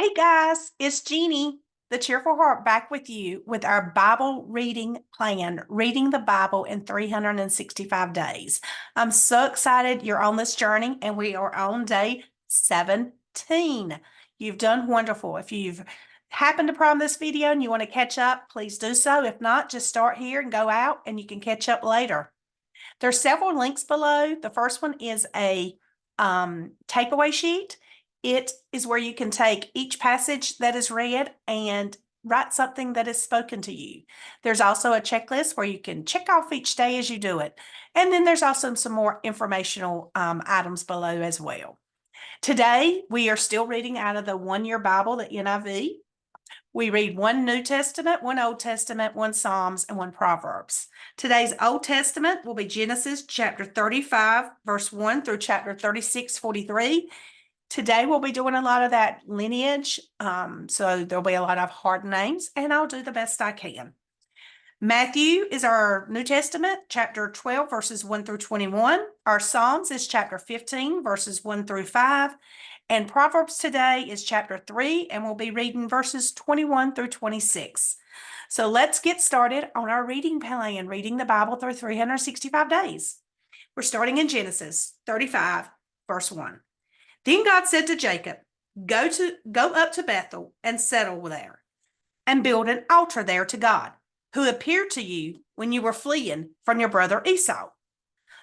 Hey guys, it's Jeannie, the Cheerful Heart, back with you with our Bible reading plan, reading the Bible in 365 days. I'm so excited you're on this journey, and we are on day 17. You've done wonderful. If you've happened to prime this video and you want to catch up, please do so. If not, just start here and go out and you can catch up later. There's several links below. The first one is a takeaway sheet. It is where you can take each passage that is read and write something that is spoken to you. There's also a checklist where you can check off each day as you do it. And then there's also some more informational items below as well. Today, we are still reading out of the One-Year Bible, the NIV. We read one New Testament, one Old Testament, one Psalms, and one Proverbs. Today's Old Testament will be Genesis chapter 35, verse 1 through chapter 36, 43. Today we'll be doing a lot of that lineage, so there'll be a lot of hard names, and I'll do the best I can. Matthew is our New Testament, chapter 12, verses 1 through 21. Our Psalms is chapter 15, verses 1 through 5. And Proverbs today is chapter 3, and we'll be reading verses 21 through 26. So let's get started on our reading plan, reading the Bible through 365 days. We're starting in Genesis 35, verse 1. Then God said to Jacob, Go up to Bethel and settle there, and build an altar there to God, who appeared to you when you were fleeing from your brother Esau.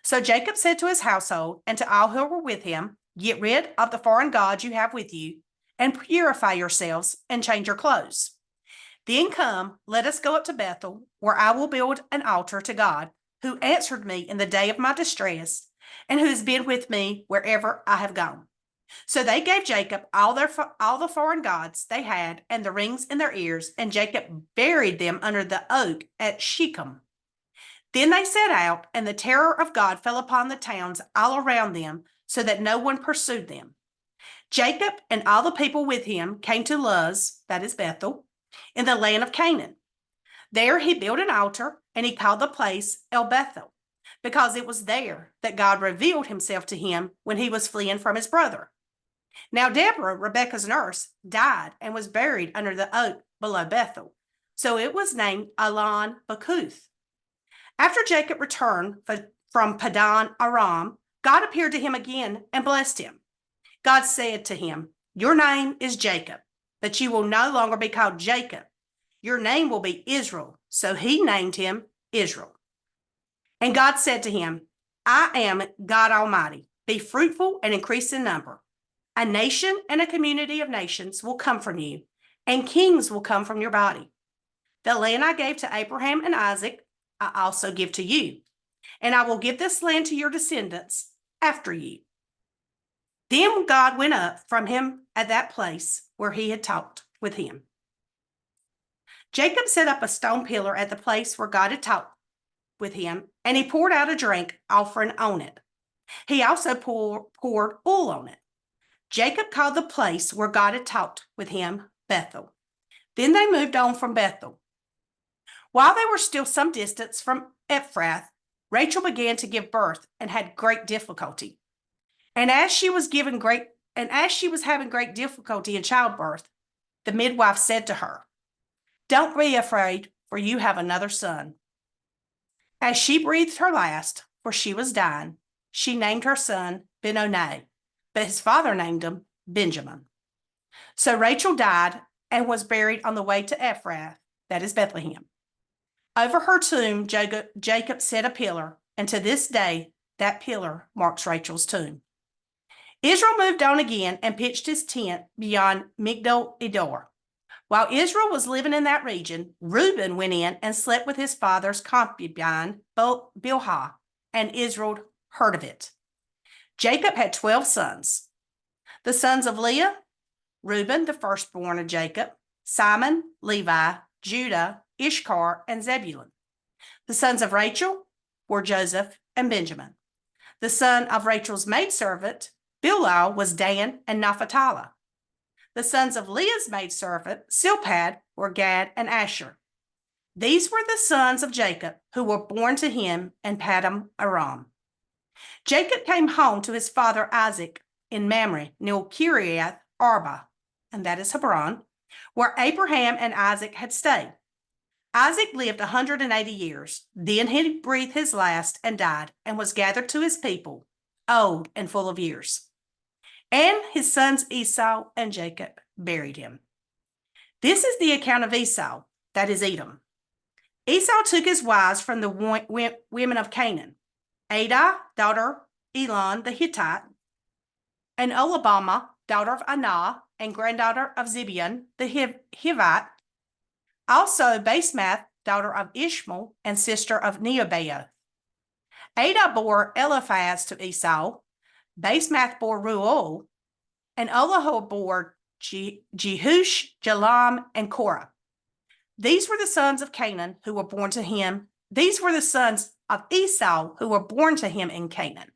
So Jacob said to his household and to all who were with him, Get rid of the foreign gods you have with you, and purify yourselves, and change your clothes. Then come, let us go up to Bethel, where I will build an altar to God, who answered me in the day of my distress, and who has been with me wherever I have gone. So they gave Jacob all the foreign gods they had, and the rings in their ears, and Jacob buried them under the oak at Shechem. Then they set out, and the terror of God fell upon the towns all around them, so that no one pursued them. Jacob and all the people with him came to Luz, that is Bethel, in the land of Canaan. There he built an altar, and he called the place El Bethel, because it was there that God revealed himself to him when he was fleeing from his brother. Now Deborah, Rebekah's nurse, died and was buried under the oak below Bethel, so it was named Allon Bakuth. After Jacob returned from Padan Aram, God appeared to him again and blessed him. God said to him, Your name is Jacob, but you will no longer be called Jacob. Your name will be Israel. So he named him Israel. And God said to him, I am God Almighty. Be fruitful and increase in number. A nation and a community of nations will come from you, and kings will come from your body. The land I gave to Abraham and Isaac, I also give to you, and I will give this land to your descendants after you. Then God went up from him at that place where he had talked with him. Jacob set up a stone pillar at the place where God had talked with him, and he poured out a drink offering on it. He also poured oil on it. Jacob called the place where God had talked with him Bethel. Then they moved on from Bethel. While they were still some distance from Ephrath, Rachel began to give birth and had great difficulty. And as she was having great difficulty in childbirth, the midwife said to her, Don't be afraid, for you have another son. As she breathed her last, for she was dying, she named her son Benoni, but his father named him Benjamin. So Rachel died and was buried on the way to Ephrath, that is Bethlehem. Over her tomb, Jacob set a pillar, and to this day, that pillar marks Rachel's tomb. Israel moved on again and pitched his tent beyond Migdal-Edar. While Israel was living in that region, Reuben went in and slept with his father's concubine, Bilhah, and Israel heard of it. Jacob had 12 sons. The sons of Leah, Reuben, the firstborn of Jacob, Simon, Levi, Judah, Issachar, and Zebulun. The sons of Rachel were Joseph and Benjamin. The son of Rachel's maidservant, Bilhah, was Dan and Naphtali. The sons of Leah's maidservant, Silpad, were Gad and Asher. These were the sons of Jacob who were born to him in Paddan Aram. Jacob came home to his father Isaac in Mamre, near Kiriath Arba, and that is Hebron, where Abraham and Isaac had stayed. Isaac lived 180 years. Then he breathed his last and died, and was gathered to his people, old and full of years. And his sons Esau and Jacob buried him. This is the account of Esau, that is Edom. Esau took his wives from the women of Canaan, Adah, daughter Elon the Hittite, and Oholibamah, daughter of Anah, and granddaughter of Zibeon the Hivite, also Basemath, daughter of Ishmael, and sister of Nebaioth. Adah bore Eliphaz to Esau, Basemath bore Reuel, and Oholiab bore Jehush, Jalam, and Korah. These were the sons of Canaan who were born to him. These were the sons of Esau who were born to him in Canaan.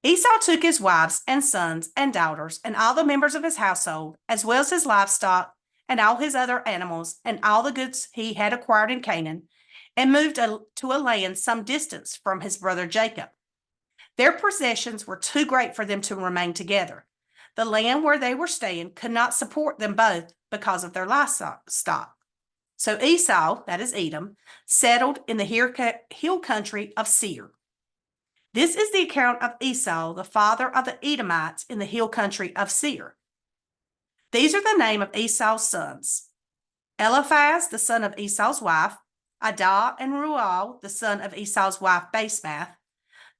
Esau took his wives and sons and daughters and all the members of his household, as well as his livestock and all his other animals and all the goods he had acquired in Canaan, and moved to a land some distance from his brother Jacob. Their possessions were too great for them to remain together. The land where they were staying could not support them both because of their livestock. So Esau, that is Edom, settled in the hill country of Seir. This is the account of Esau, the father of the Edomites in the hill country of Seir. These are the name of Esau's sons: Eliphaz, the son of Esau's wife, Adah and Reuel, the son of Esau's wife Basemath.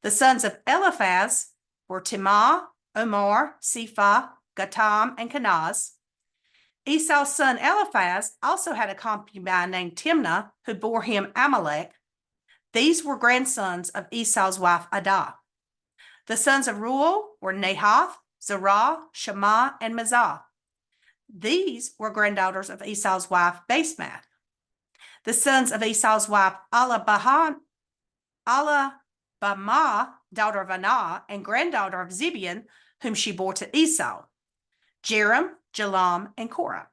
The sons of Eliphaz were Timah, Omar, Sephah, Gatam, and Kenaz. Esau's son Eliphaz also had a concubine named Timnah, who bore him Amalek. These were grandsons of Esau's wife Adah. The sons of Reuel were Nahath, Zerah, Shema, and Mizah. These were granddaughters of Esau's wife Basemath. The sons of Esau's wife Oholibamah, daughter of Anah, and granddaughter of Zibeon, whom she bore to Esau: Jeram, Jalam, and Korah.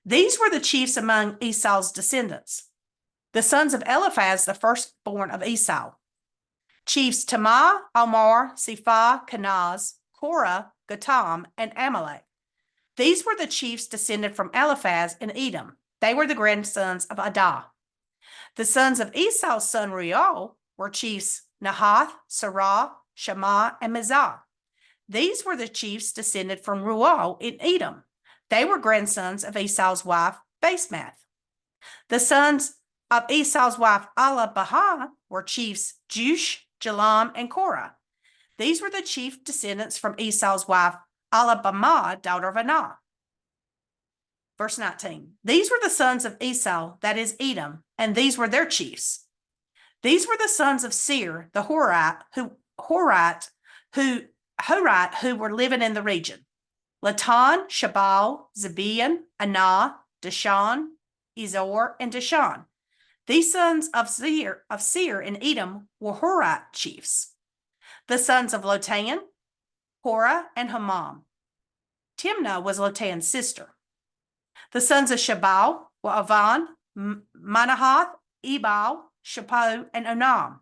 These were the chiefs among Esau's descendants. The sons of Eliphaz, the firstborn of Esau: chiefs Timah, Omar, Sephah, Kenaz, Korah, Gatam, and Amalek. These were the chiefs descended from Eliphaz in Edom. They were the grandsons of Adah. The sons of Esau's son Reuel were chiefs Nahath, Serah, Shema, and Mizah. These were the chiefs descended from Reuel in Edom. They were grandsons of Esau's wife Basemath. The sons of Esau's wife Oholibamah were chiefs Jush, Jalam, and Korah. These were the chief descendants from Esau's wife Oholibamah, daughter of Anah. Verse 19. These were the sons of Esau, that is Edom, and these were their chiefs. These were the sons of Seir, the Horite, who were living in the region: Latan, Shabal, Zibeon, Anah, Dishan, Ezor, and Dishan. These sons of Seir in Edom were Horite chiefs. The sons of Lotan, Korah, and Hammam. Timnah was Lotan's sister. The sons of Shabal were Avan, Manahath, Ebal, Shapho, and Onam.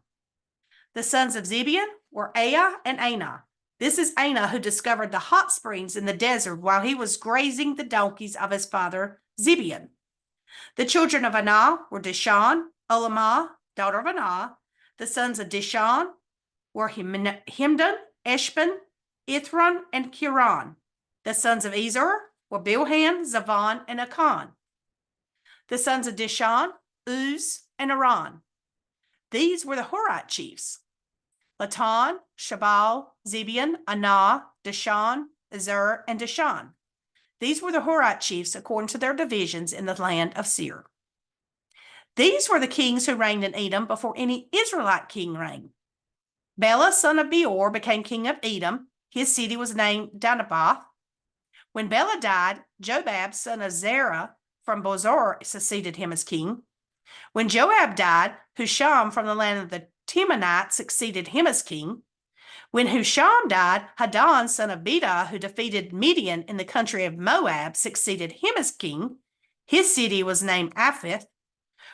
The sons of Zibeon were Aya and Anah. This is Anah, who discovered the hot springs in the desert while he was grazing the donkeys of his father Zibeon. The children of Anah were Dishan, Olamah, daughter of Anah. The sons of Dishan were Himdan, Eshban, Ithran, and Kiran. The sons of Ezor were Bilhan, Zavan, and Akan. The sons of Dishan, Uz, and Aran. These were the Horite chiefs: Latan, Shabal, Zibeon, Anah, Dishan, Ezer, and Dishan. These were the Horite chiefs according to their divisions in the land of Seir. These were the kings who reigned in Edom before any Israelite king reigned. Bela, son of Beor, became king of Edom. His city was named Danabath. When Bela died, Jobab, son of Zerah from Bozor, succeeded him as king. When Joab died, Husham from the land of the Timonites succeeded him as king. When Husham died, Hadon, son of Beda, who defeated Midian in the country of Moab, succeeded him as king. His city was named Aphith.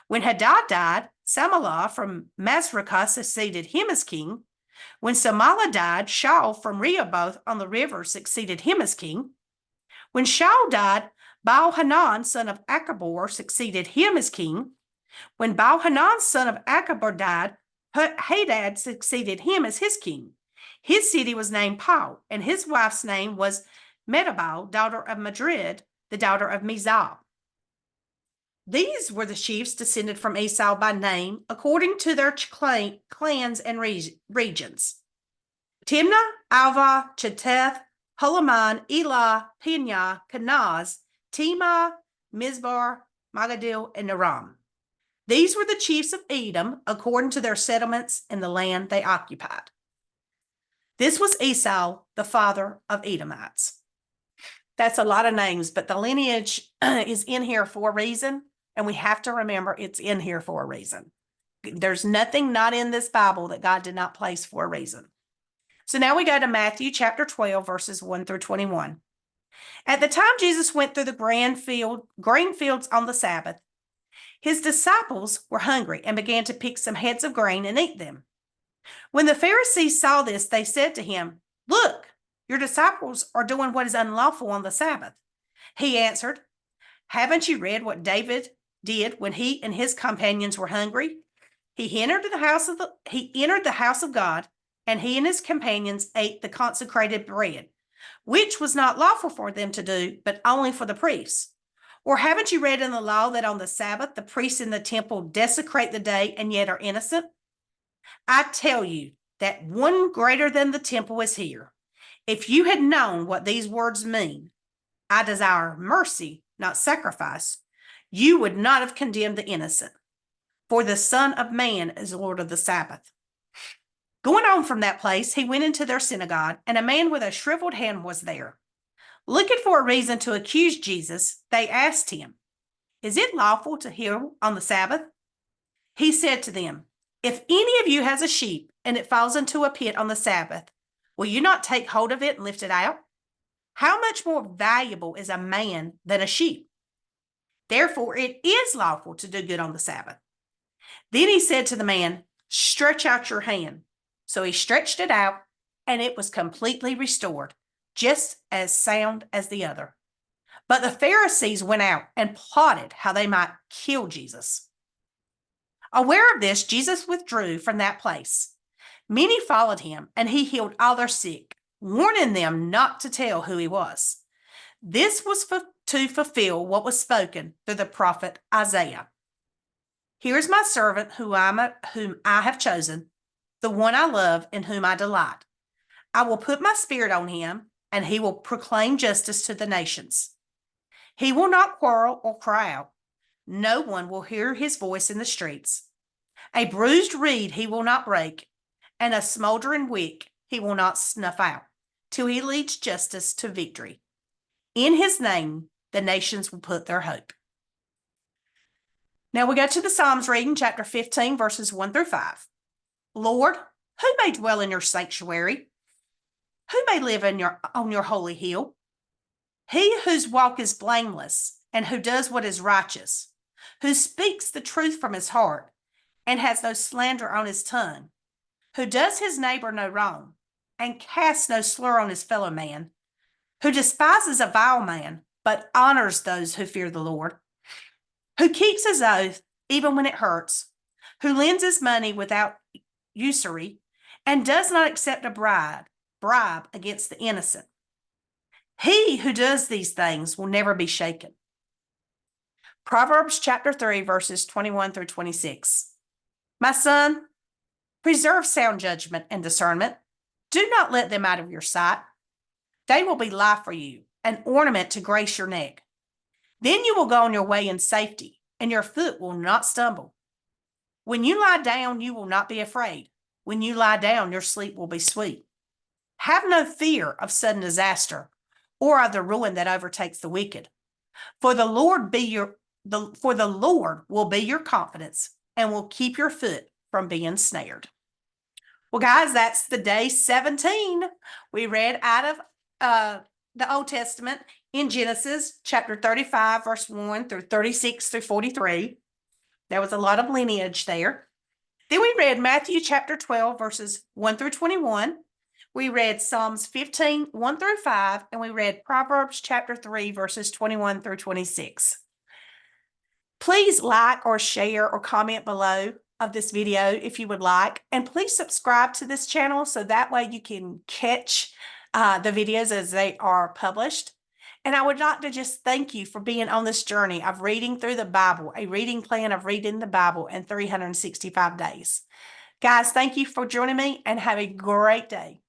When Hadad died, Samalah from Masrekah succeeded him as king. When Samalah died, Shaul from Rehoboth on the river succeeded him as king. When Shaul died, Baal-Hanan, son of Achbor, succeeded him as king. When Baal-Hanan, son of Achbor, died, Hadad succeeded him as his king. His city was named Pau, and his wife's name was Metabal, daughter of Madrid, the daughter of Mizal. These were the chiefs descended from Esau by name, according to their clans and regions: Timnah, Alvah, Chetteth, Holaman, Elah, Pinyah, Kenaz, Timah, Mizbar, Magadil, and Aram. These were the chiefs of Edom, according to their settlements in the land they occupied. This was Esau, the father of Edomites. That's a lot of names, but the lineage is in here for a reason, and we have to remember it's in here for a reason. There's nothing not in this Bible that God did not place for a reason. So now we go to Matthew chapter 12, verses 1 through 21. At the time Jesus went through the grain fields on the Sabbath, his disciples were hungry and began to pick some heads of grain and eat them. When the Pharisees saw this, they said to him, "Look, your disciples are doing what is unlawful on the Sabbath." He answered, "Haven't you read what David did when he and his companions were hungry? He entered the house of God, and he and his companions ate the consecrated bread, which was not lawful for them to do, but only for the priests. Or haven't you read in the law that on the Sabbath the priests in the temple desecrate the day and yet are innocent? I tell you that one greater than the temple is here. If you had known what these words mean, 'I desire mercy, not sacrifice,' you would not have condemned the innocent. For the Son of Man is Lord of the Sabbath." Going on from that place, he went into their synagogue, and a man with a shriveled hand was there. Looking for a reason to accuse Jesus, they asked him, "Is it lawful to heal on the Sabbath?" He said to them, "If any of you has a sheep and it falls into a pit on the Sabbath, will you not take hold of it and lift it out? How much more valuable is a man than a sheep? Therefore, it is lawful to do good on the Sabbath." Then he said to the man, "Stretch out your hand." So he stretched it out, and it was completely restored, just as sound as the other. But the Pharisees went out and plotted how they might kill Jesus. Aware of this, Jesus withdrew from that place. Many followed him, and he healed all their sick, warning them not to tell who he was. This was to fulfill what was spoken through the prophet Isaiah. "Here is my servant whom I have chosen, the one I love, in whom I delight. I will put my spirit on him, and he will proclaim justice to the nations. He will not quarrel or cry out. No one will hear his voice in the streets. A bruised reed he will not break, and a smoldering wick he will not snuff out, till he leads justice to victory. In his name, the nations will put their hope." Now we go to the Psalms reading, chapter 15, verses 1 through 5. "Lord, who may dwell in your sanctuary? Who may live on your holy hill? He whose walk is blameless and who does what is righteous, who speaks the truth from his heart and has no slander on his tongue, who does his neighbor no wrong and casts no slur on his fellow man, who despises a vile man but honors those who fear the Lord, who keeps his oath even when it hurts, who lends his money without usury and does not accept a bribe against the innocent. He who does these things will never be shaken." Proverbs chapter 3, verses 21 through 26. "My son, preserve sound judgment and discernment. Do not let them out of your sight. They will be life for you, an ornament to grace your neck. Then you will go on your way in safety, and your foot will not stumble. When you lie down, you will not be afraid. When you lie down, your sleep will be sweet. Have no fear of sudden disaster or of the ruin that overtakes the wicked. For the Lord will be your confidence and will keep your foot from being snared." Well, guys, that's the day 17 we read out of the Old Testament in Genesis chapter 35, verse 1 through 36 through 43. There was a lot of lineage there. Then we read Matthew chapter 12, verses 1 through 21. We read Psalms 15, 1 through 5, and we read Proverbs chapter 3, verses 21 through 26. Please like or share or comment below of this video if you would like, and please subscribe to this channel so that way you can catch the videos as they are published. And I would like to just thank you for being on this journey of reading through the Bible, a reading plan of reading the Bible in 365 days. Guys, thank you for joining me and have a great day.